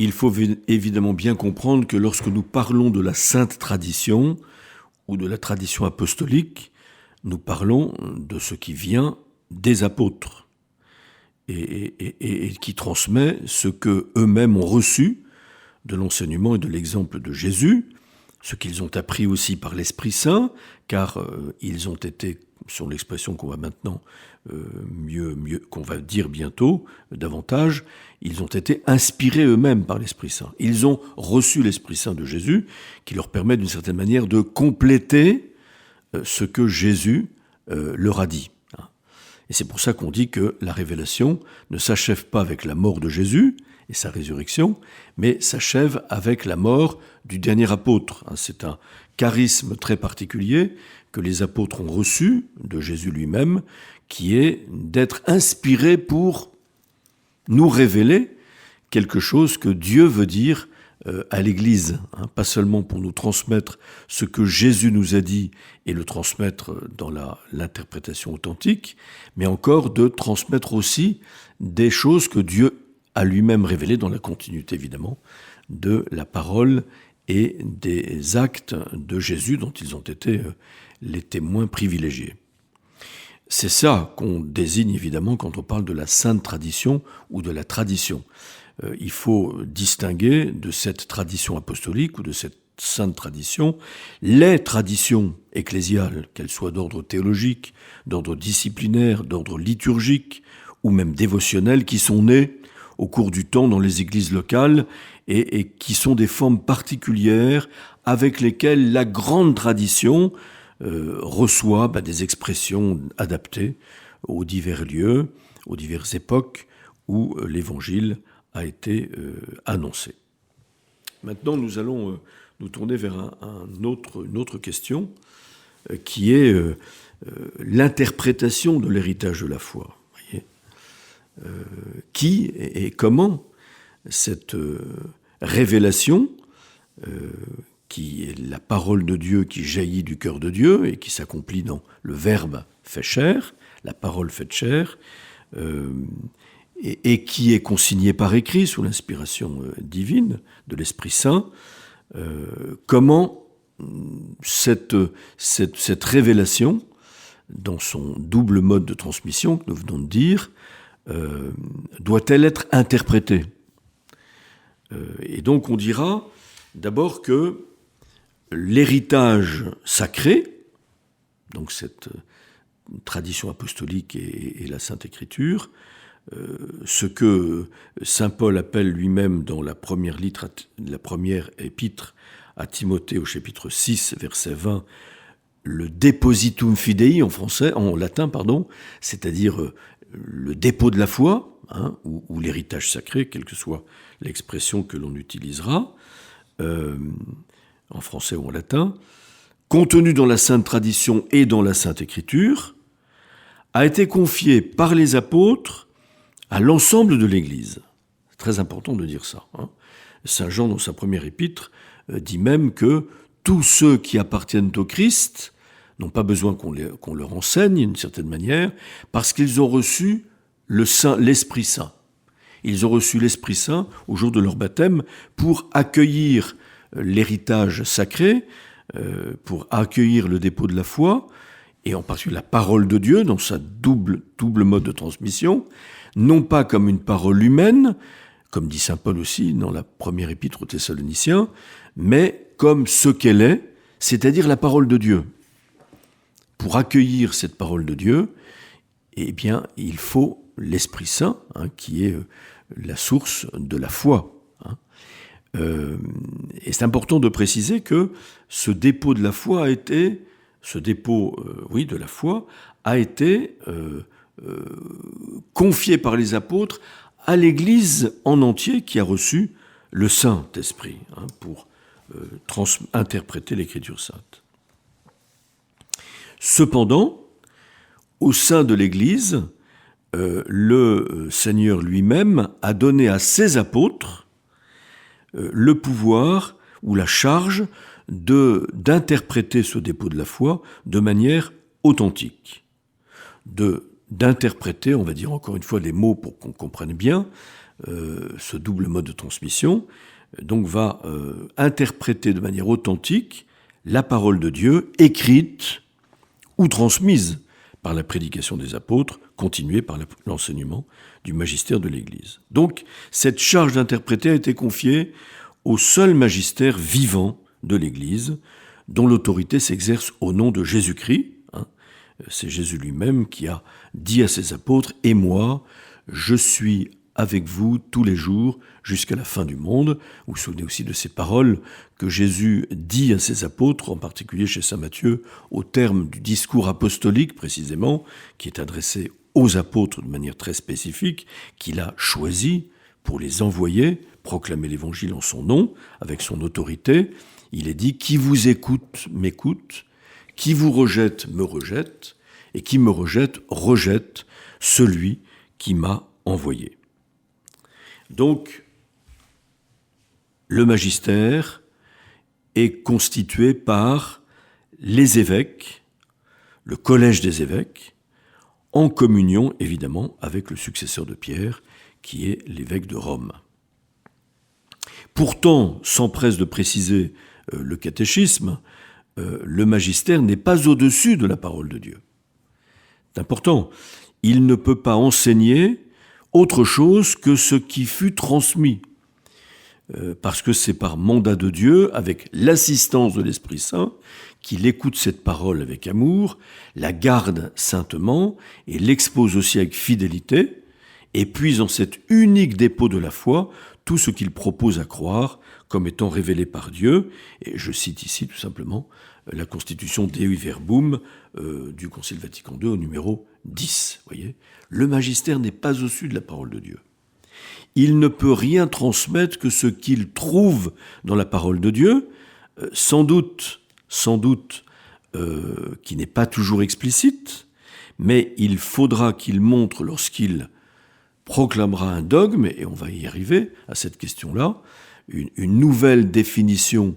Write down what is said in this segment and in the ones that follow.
il faut évidemment bien comprendre que lorsque nous parlons de la sainte tradition ou de la tradition apostolique, nous parlons de ce qui vient des apôtres et qui transmet ce que eux-mêmes ont reçu de l'enseignement et de l'exemple de Jésus, ce qu'ils ont appris aussi par l'Esprit Saint, car ils ont été, sur l'expression qu'on va maintenant qu'on va dire bientôt davantage, ils ont été inspirés eux-mêmes par l'Esprit Saint. Ils ont reçu l'Esprit Saint de Jésus, qui leur permet d'une certaine manière de compléter ce que Jésus leur a dit. Et c'est pour ça qu'on dit que la révélation ne s'achève pas avec la mort de Jésus et sa résurrection, mais s'achève avec la mort du dernier apôtre. C'est un charisme très particulier que les apôtres ont reçu de Jésus lui-même, qui est d'être inspirés pour nous révéler quelque chose que Dieu veut dire à l'Église, pas seulement pour nous transmettre ce que Jésus nous a dit et le transmettre dans l'interprétation authentique, mais encore de transmettre aussi des choses que Dieu a lui-même révélées dans la continuité, évidemment, de la parole et des actes de Jésus dont ils ont été les témoins privilégiés. C'est ça qu'on désigne évidemment quand on parle de la sainte tradition ou de la tradition. Il faut distinguer de cette tradition apostolique ou de cette sainte tradition les traditions ecclésiales, qu'elles soient d'ordre théologique, d'ordre disciplinaire, d'ordre liturgique ou même dévotionnel, qui sont nées au cours du temps dans les églises locales et qui sont des formes particulières avec lesquelles la grande tradition reçoit des expressions adaptées aux divers lieux, aux diverses époques où l'Évangile a été annoncé. Maintenant, nous allons nous tourner vers une autre question qui est l'interprétation de l'héritage de la foi. Voyez, qui et comment cette révélation qui est la parole de Dieu qui jaillit du cœur de Dieu et qui s'accomplit dans le Verbe fait chair, la parole faite chair, et qui est consignée par écrit sous l'inspiration divine de l'Esprit Saint, comment cette révélation, dans son double mode de transmission que nous venons de dire, doit-elle être interprétée ? Et donc on dira d'abord que l'héritage sacré, donc cette tradition apostolique et la Sainte Écriture, ce que saint Paul appelle lui-même dans la première épître à Timothée au chapitre 6, verset 20, le depositum fidei en latin, c'est-à-dire le dépôt de la foi, ou l'héritage sacré, quelle que soit l'expression que l'on utilisera, en français ou en latin, contenu dans la Sainte Tradition et dans la Sainte Écriture, a été confié par les apôtres à l'ensemble de l'Église. C'est très important de dire ça. Saint Jean, dans sa première épître, dit même que tous ceux qui appartiennent au Christ n'ont pas besoin qu'on leur enseigne d'une certaine manière, parce qu'ils ont reçu l'Esprit Saint. Ils ont reçu l'Esprit Saint au jour de leur baptême pour accueillir l'héritage sacré, pour accueillir le dépôt de la foi, et en particulier la parole de Dieu dans sa double mode de transmission, non pas comme une parole humaine, comme dit saint Paul aussi dans la première épître aux Thessaloniciens, mais comme ce qu'elle est, c'est-à-dire la parole de Dieu. Pour accueillir cette parole de Dieu, eh bien, il faut l'Esprit Saint, qui est la source de la foi. Et c'est important de préciser que ce dépôt de la foi a été, confié par les apôtres à l'Église en entier qui a reçu le Saint-Esprit pour interpréter l'Écriture sainte. Cependant, au sein de l'Église, le Seigneur lui-même a donné à ses apôtres le pouvoir ou la charge d'interpréter ce dépôt de la foi de manière authentique, d'interpréter, on va dire encore une fois les mots pour qu'on comprenne bien, ce double mode de transmission, donc va interpréter de manière authentique la parole de Dieu écrite ou transmise par la prédication des apôtres, continuée par l'enseignement du magistère de l'Église. Donc, cette charge d'interpréter a été confiée au seul magistère vivant de l'Église, dont l'autorité s'exerce au nom de Jésus-Christ. C'est Jésus lui-même qui a dit à ses apôtres « Et moi, je suis avec vous tous les jours jusqu'à la fin du monde ». Vous vous souvenez aussi de ces paroles que Jésus dit à ses apôtres, en particulier chez saint Matthieu, au terme du discours apostolique précisément, qui est adressé aux apôtres de manière très spécifique, qu'il a choisi pour les envoyer, proclamer l'évangile en son nom, avec son autorité. Il est dit « Qui vous écoute, m'écoute ». Qui vous rejette, me rejette, et qui me rejette, rejette celui qui m'a envoyé. Donc, le magistère est constitué par les évêques, le collège des évêques, en communion, évidemment, avec le successeur de Pierre, qui est l'évêque de Rome. Pourtant, s'empresse de préciser le catéchisme, le magistère n'est pas au-dessus de la parole de Dieu. C'est important. Il ne peut pas enseigner autre chose que ce qui fut transmis. Parce que c'est par mandat de Dieu, avec l'assistance de l'Esprit Saint, qu'il écoute cette parole avec amour, la garde saintement et l'expose aussi avec fidélité, et puise en cet unique dépôt de la foi tout ce qu'il propose à croire comme étant révélé par Dieu. Et je cite ici tout simplement la constitution Dei Verbum du Concile Vatican II au numéro 10. Voyez, le magistère n'est pas au-dessus de la parole de Dieu. Il ne peut rien transmettre que ce qu'il trouve dans la parole de Dieu, sans doute, qui n'est pas toujours explicite, mais il faudra qu'il montre lorsqu'il proclamera un dogme, et on va y arriver à cette question-là, une nouvelle définition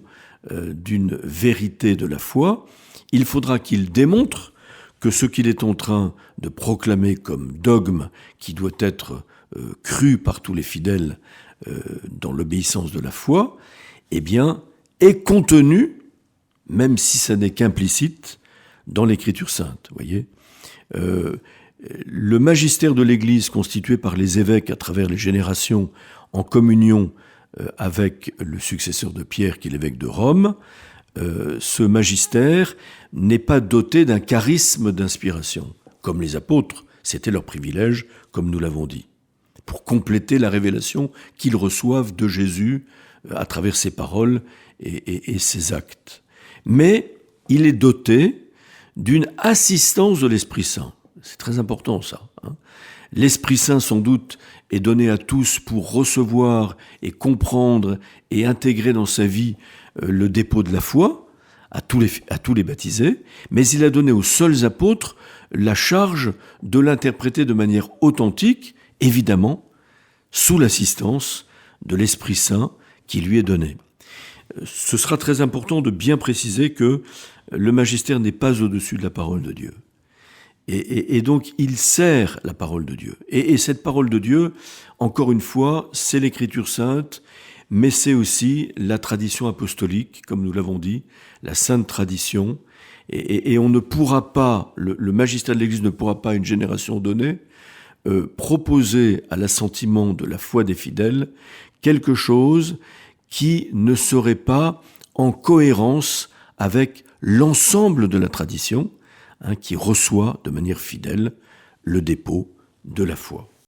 d'une vérité de la foi, il faudra qu'il démontre que ce qu'il est en train de proclamer comme dogme qui doit être cru par tous les fidèles dans l'obéissance de la foi, eh bien, est contenu, même si ça n'est qu'implicite, dans l'Écriture sainte. Voyez, le magistère de l'Église constitué par les évêques à travers les générations en communion avec le successeur de Pierre qui est l'évêque de Rome, ce magistère n'est pas doté d'un charisme d'inspiration. Comme les apôtres, c'était leur privilège, comme nous l'avons dit, pour compléter la révélation qu'ils reçoivent de Jésus à travers ses paroles et ses actes. Mais il est doté d'une assistance de l'Esprit Saint. C'est très important ça. L'Esprit Saint, sans doute, est donné à tous pour recevoir et comprendre et intégrer dans sa vie le dépôt de la foi, à tous les baptisés, mais il a donné aux seuls apôtres la charge de l'interpréter de manière authentique, évidemment, sous l'assistance de l'Esprit Saint qui lui est donné. Ce sera très important de bien préciser que le magistère n'est pas au-dessus de la parole de Dieu. Et donc, il sert la parole de Dieu. Et cette parole de Dieu, encore une fois, c'est l'Écriture sainte, mais c'est aussi la tradition apostolique, comme nous l'avons dit, la sainte tradition. Et on ne pourra pas, le magistère de l'Église ne pourra pas, à une génération donnée, proposer à l'assentiment de la foi des fidèles quelque chose qui ne serait pas en cohérence avec l'ensemble de la tradition, qui reçoit de manière fidèle le dépôt de la foi.